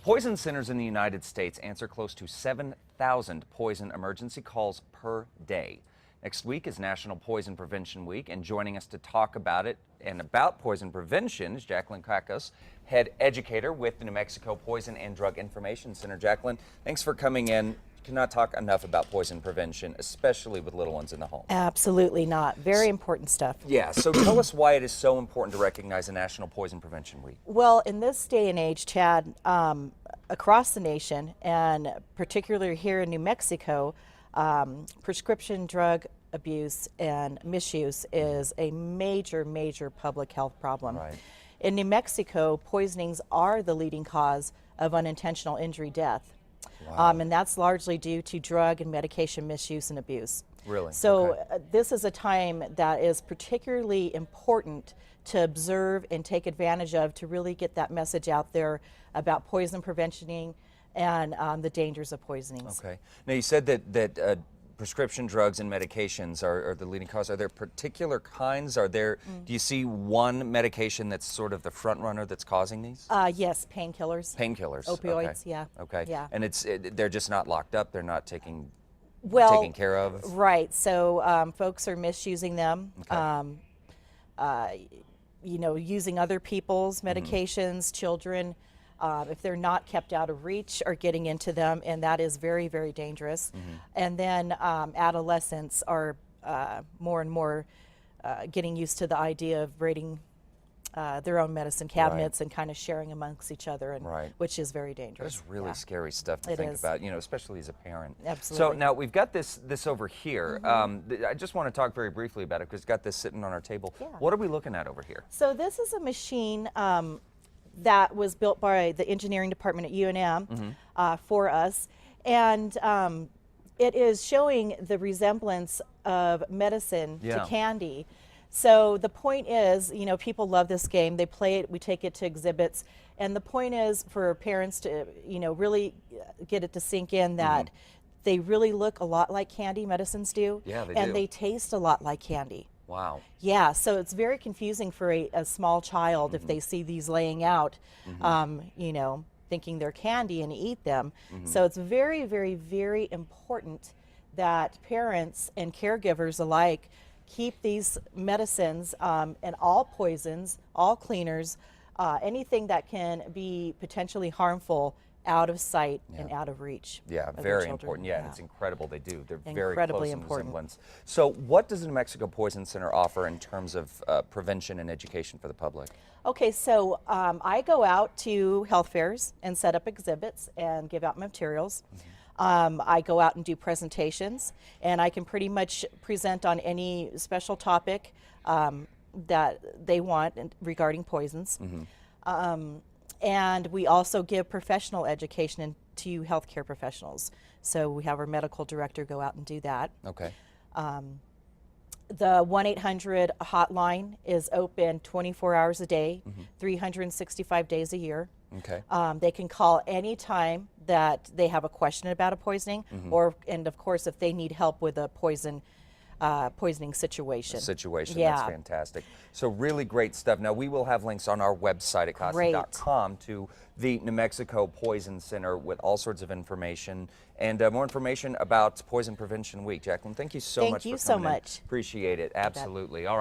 Poison centers in the United States answer close to 7,000 poison emergency calls per day. Next week is National Poison Prevention Week, and joining us to talk about it and about poison prevention is Jacqueline Kakos, head educator with the New Mexico Poison and Drug Information Center. Jacqueline, thanks for coming in. Cannot talk enough about poison prevention, especially with little ones in the home. Absolutely not. Very important stuff. Yeah, so tell us why it is so important to recognize the National Poison Prevention Week. Well, in this day and age, Chad, across the nation, and particularly here in New Mexico, prescription drug abuse and misuse is a major, major public health problem. Right. In New Mexico, poisonings are the leading cause of unintentional injury death. Wow. And that's largely due to drug and medication misuse and abuse. Really? So Okay. this is a time that is particularly important to observe and take advantage of to really get that message out there about poison prevention and the dangers of poisonings. Okay. Now you said that prescription drugs and medications are the leading cause. Are there particular kinds? Do you see one medication that's sort of the front runner that's causing these? Yes, painkillers. Painkillers. Opioids, Okay. yeah. Okay. Yeah. And they're just not locked up. They're not taken care of. Right. So folks are misusing them. Okay. Using other people's medications, children, if they're not kept out of reach, are getting into them, and that is very, very dangerous. And then adolescents are more and more getting used to the idea of raiding their own medicine cabinets and kind of sharing amongst each other, and which is very dangerous. That's really scary stuff to think about, especially as a parent. Absolutely. So now we've got this over here. I just want to talk very briefly about it because we've got this sitting on our table. Yeah. What are we looking at over here? So this is a machine that was built by the engineering department at UNM for us, and it is showing the resemblance of medicine to candy. So the point is, people love this game. They play it. We take it to exhibits, and the point is for parents to, really get it to sink in that they really look a lot like candy. Medicines do. Yeah, they and do. they taste a lot like candy. Wow. Yeah, so it's very confusing for a small child if they see these laying out, thinking they're candy and eat them. So it's very, very, very important that parents and caregivers alike keep these medicines and all poisons, all cleaners, anything that can be potentially harmful out of sight and out of reach. Yeah, of very children. important. Yeah, it's incredible they do. They're Incredibly very close in important. resemblance. So what does the New Mexico Poison Center offer in terms of prevention and education for the public? Okay, so I go out to health fairs and set up exhibits and give out materials. I go out and do presentations, and I can pretty much present on any special topic that they want regarding poisons. And we also give professional education to healthcare professionals. So we have our medical director go out and do that. Okay. The 1-800 hotline is open 24 hours a day, 365 days a year. Okay. They can call anytime that they have a question about a poisoning, and of course, if they need help with a poisoning situation. That's fantastic. So really great stuff. Now we will have links on our website at CASA.com to the New Mexico Poison Center with all sorts of information and more information about Poison Prevention Week. Jacqueline, thank you so much for coming in. Thank you so much. Appreciate it. Absolutely. All right.